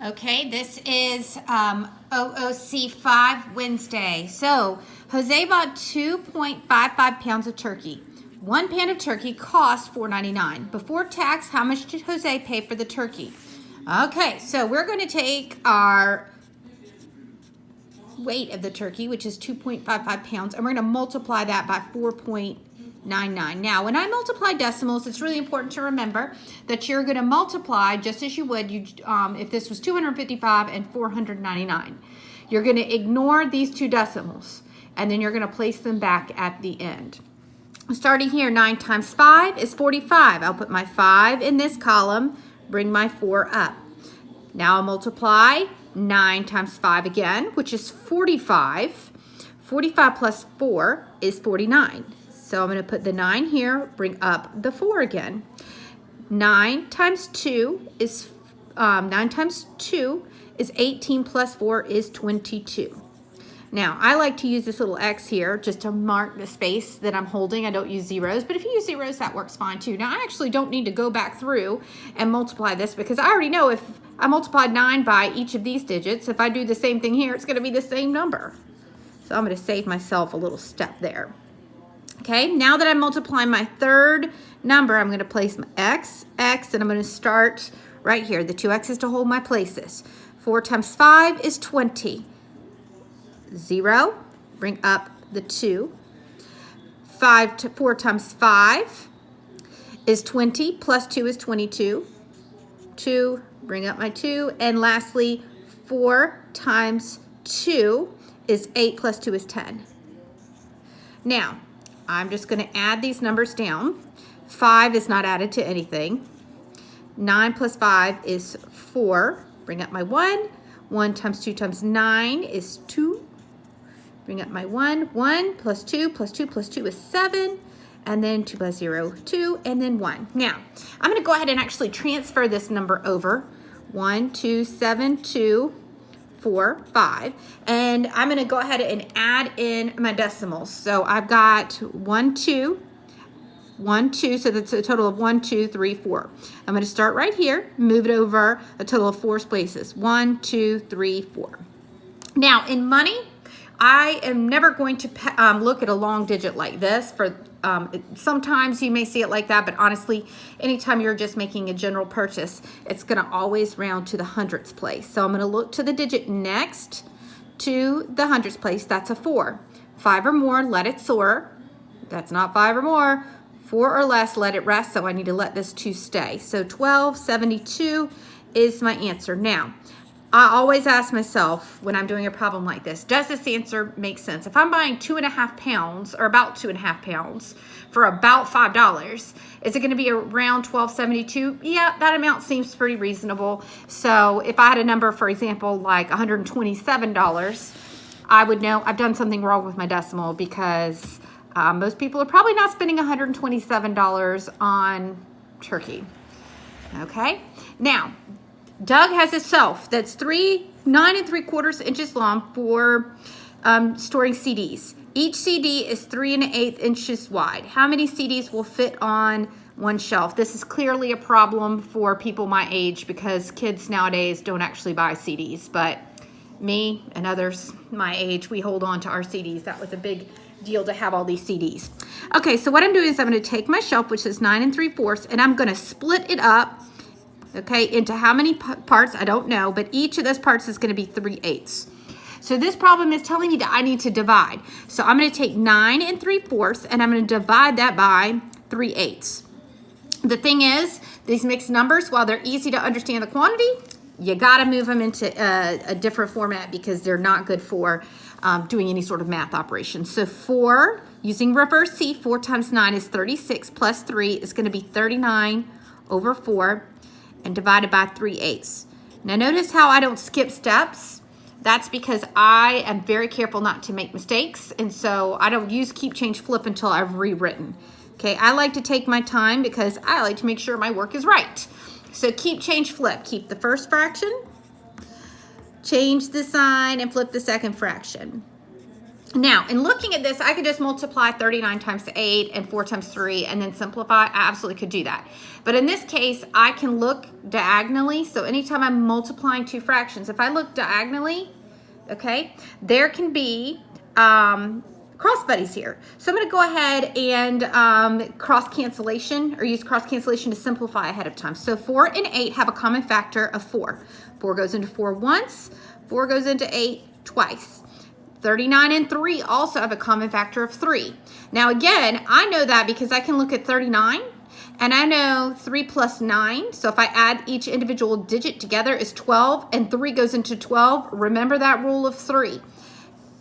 Okay, this is OOC 5 Wednesday. So Jose bought 2.55 pounds of turkey. 1 pound of turkey cost $4.99. Before tax, how much did Jose pay for the turkey? Okay, so we're going to take our weight of the turkey, which is 2.55 pounds, and we're going to multiply that by 4.99. Now, when I multiply decimals, it's really important to remember that you're going to multiply just as you would if this was 255 and 499. You're going to ignore these two decimals, and then you're going to place them back at the end. Starting here, 9 times 5 is 45. I'll put my 5 in this column, bring my 4 up. Now I'll multiply 9 times 5 again, which is 45. 45 plus 4 is 49. So I'm going to put the 9 here, bring up the 4 again. 9 times 2 is 18 plus 4 is 22. Now, I like to use this little X here just to mark the space that I'm holding. I don't use zeros, but if you use zeros, that works fine too. Now, I actually don't need to go back through and multiply this because I already know if I multiplied 9 by each of these digits, if I do the same thing here, it's going to be the same number. So I'm going to save myself a little step there. Okay, now that I'm multiplying my third number, I'm going to place my X, and I'm going to start right here. The 2 X's to hold my places. 4 times 5 is 20. 0, bring up the 2. 4 times 5 is 20, plus 2 is 22. 2, bring up my 2. And lastly, 4 times 2 is 8, plus 2 is 10. Now, I'm just going to add these numbers down. 5 is not added to anything. 9 plus 5 is 4. Bring up my 1. 1 times 2 times 9 is 2. Bring up my 1. 1 plus 2 plus 2 plus 2 is 7. And then 2 plus 0, 2, and then 1. Now, I'm going to go ahead and actually transfer this number over. 1, 2, 7, 2, 4, 5. And I'm going to go ahead and add in my decimals. So I've got 1, 2, 1, 2. So that's a total of 1, 2, 3, 4. I'm going to start right here, move it over a total of 4 places. 1, 2, 3, 4. Now, in money, I am never going to look at a long digit like this. Sometimes you may see it like that, but honestly, anytime you're just making a general purchase, it's going to always round to the hundredths place. So I'm going to look to the digit next to the hundredths place. That's a 4. 5 or more, let it soar. That's not 5 or more. 4 or less, let it rest. So I need to let this 2 stay. So 1272 is my answer. Now, I always ask myself when I'm doing a problem like this, does this answer make sense? If I'm buying 2.5 pounds or about 2.5 pounds for about $5, is it going to be around $12.72? Yeah, that amount seems pretty reasonable. So if I had a number, for example, like $127, I would know I've done something wrong with my decimal because most people are probably not spending $127 on turkey. Okay, now, Doug has a shelf that's 9 3/4 inches long for storing CDs. Each CD is 3 1/8 inches wide. How many CDs will fit on one shelf? This is clearly a problem for people my age because kids nowadays don't actually buy CDs, but me and others my age, we hold on to our CDs. That was a big deal to have all these CDs. Okay, so what I'm doing is I'm going to take my shelf, which is 9 3/4, and I'm going to split it up. Okay, into how many parts, I don't know, but each of those parts is going to be 3/8. So this problem is telling me that I need to divide. So I'm going to take 9 3/4 and I'm going to divide that by 3/8. The thing is, these mixed numbers, while they're easy to understand the quantity, you got to move them into a different format because they're not good for doing any sort of math operation. So 4, using reverse C, 4 times 9 is 36 plus 3 is going to be 39 over 4. And divided by 3/8. Now notice how I don't skip steps. That's because I am very careful not to make mistakes, and so I don't use keep, change, flip until I've rewritten. Okay, I like to take my time because I like to make sure my work is right. So keep, change, flip. Keep the first fraction, change the sign, and flip the second fraction. Now, in looking at this, I could just multiply 39 times 8 and 4 times 3 and then simplify. I absolutely could do that. But in this case, I can look diagonally. So anytime I'm multiplying two fractions, if I look diagonally, okay, there can be cross buddies here. So I'm going to go ahead and cross cancellation, or use cross cancellation to simplify ahead of time. So 4 and 8 have a common factor of 4. 4 goes into 4 once, 4 goes into 8 twice. 39 and 3 also have a common factor of 3. Now again, I know that because I can look at 39 and I know 3 plus 9. So if I add each individual digit together is 12 and 3 goes into 12. Remember that rule of 3.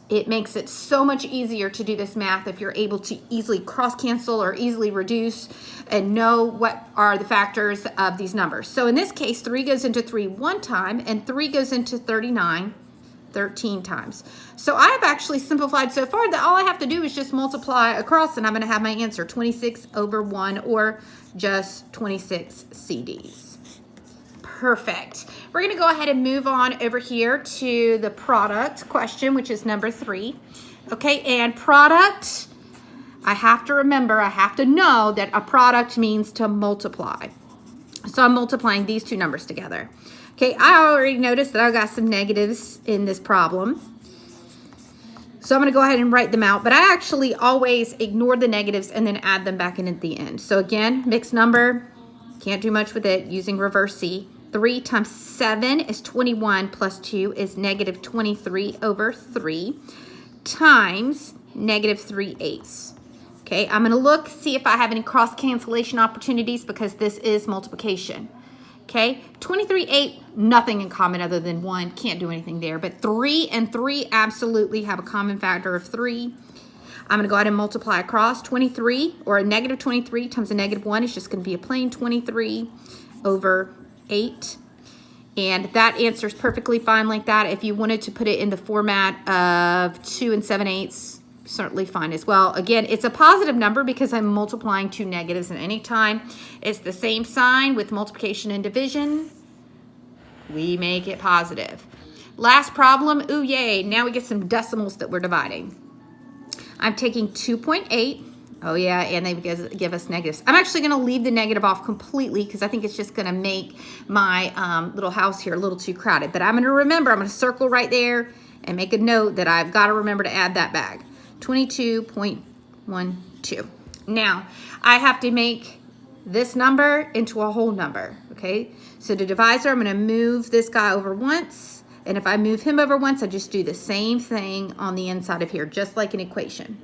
It makes it so much easier to do this math if you're able to easily cross cancel or easily reduce and know what are the factors of these numbers. So in this case, 3 goes into 3 one time and 3 goes into 39 13 times. So I have actually simplified so far that all I have to do is just multiply across and I'm going to have my answer 26 over 1 or just 26 CDs. Perfect. We're going to go ahead and move on over here to the product question, which is number 3. Okay, and product, I have to remember, I have to know that a product means to multiply. So I'm multiplying these two numbers together. Okay, I already noticed that I've got some negatives in this problem. So I'm going to go ahead and write them out, but I actually always ignore the negatives and then add them back in at the end. So again, mixed number, can't do much with it using reverse C. 3 times 7 is 21 plus 2 is negative 23 over 3 times negative 3/8. Okay, I'm going to look, see if I have any cross cancellation opportunities because this is multiplication. Okay, 23/8, nothing in common other than 1. Can't do anything there. But 3 and 3 absolutely have a common factor of 3. I'm going to go ahead and multiply across. 23, or a negative 23 times a negative 1 is just going to be a plain 23 over 8. And that answer is perfectly fine like that. If you wanted to put it in the format of 2 and 7/8, certainly fine as well. Again, it's a positive number because I'm multiplying two negatives, and anytime it's the same sign with multiplication and division, we make it positive. Last problem, ooh yay, now we get some decimals that we're dividing. I'm taking 2.8, oh yeah, and they give us negatives. I'm actually going to leave the negative off completely because I think it's just going to make my little house here a little too crowded. But I'm going to remember, I'm going to circle right there and make a note that I've got to remember to add that back. 22.12. Now, I have to make this number into a whole number, okay? So the divisor, I'm going to move this guy over once, and if I move him over once, I just do the same thing on the inside of here, just like an equation.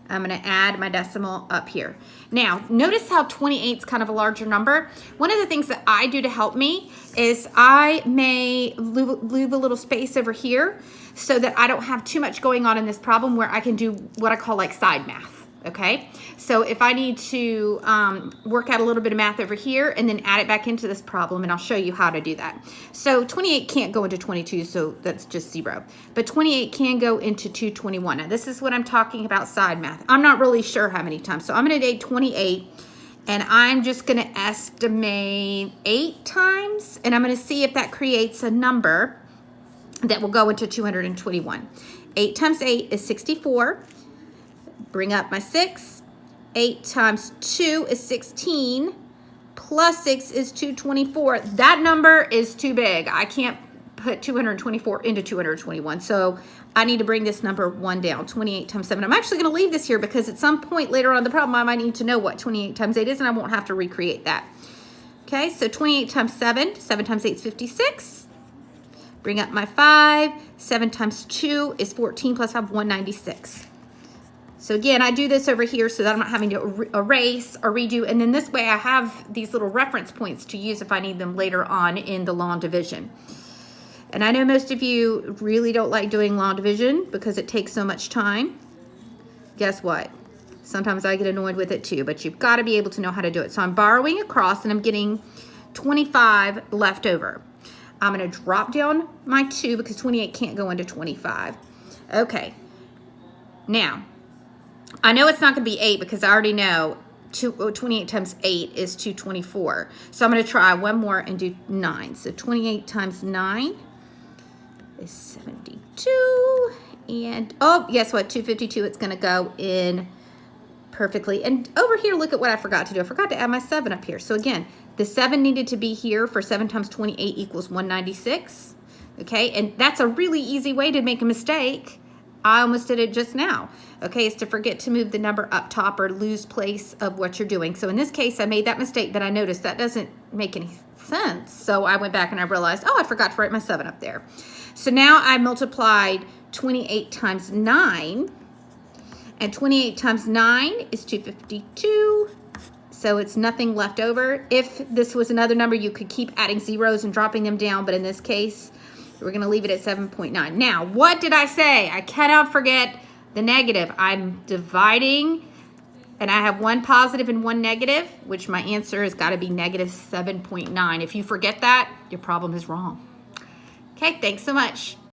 I'm going to add my decimal up here. Now, notice how 28 is kind of a larger number. One of the things that I do to help me is I may leave a little space over here so that I don't have too much going on in this problem where I can do what I call like side math, okay? So if I need to work out a little bit of math over here and then add it back into this problem, and I'll show you how to do that. So 28 can't go into 22, so that's just 0. But 28 can go into 221. Now this is what I'm talking about side math. I'm not really sure how many times. So I'm going to take 28, and I'm just going to estimate 8 times, and I'm going to see if that creates a number that will go into 221. 8 times 8 is 64. Bring up my 6. 8 times 2 is 16. Plus 6 is 224. That number is too big. I can't put 224 into 221. So I need to bring this number 1 down. 28 times 7. I'm actually going to leave this here because at some point later on in the problem, I might need to know what 28 times 8 is, and I won't have to recreate that. Okay, so 28 times 7. 7 times 8 is 56. Bring up my 5. 7 times 2 is 14 plus 5, 196. So again, I do this over here so that I'm not having to erase or redo. And then this way I have these little reference points to use if I need them later on in the long division. And I know most of you really don't like doing long division because it takes so much time. Guess what? Sometimes I get annoyed with it too, but you've got to be able to know how to do it. So I'm borrowing across and I'm getting 25 left over. I'm going to drop down my 2 because 28 can't go into 25. Okay. Now, I know it's not going to be 8 because I already know 28 times 8 is 224. So I'm going to try one more and do 9. So 28 times 9 is 72. And, oh, guess what? 252, it's going to go in perfectly. And over here, look at what I forgot to do. I forgot to add my 7 up here. So again, the 7 needed to be here for 7 times 28 equals 196. Okay, and that's a really easy way to make a mistake. I almost did it just now. Okay, is to forget to move the number up top or lose place of what you're doing. So in this case, I made that mistake, but I noticed that doesn't make any sense. So I went back and I realized, oh, I forgot to write my 7 up there. So now I multiplied 28 times 9, and 28 times 9 is 252. So it's nothing left over. If this was another number, you could keep adding zeros and dropping them down, but in this case, we're going to leave it at 7.9. Now, what did I say? I cannot forget the negative. I'm dividing, and I have one positive and one negative, which my answer has got to be negative 7.9. If you forget that, your problem is wrong. Okay, thanks so much.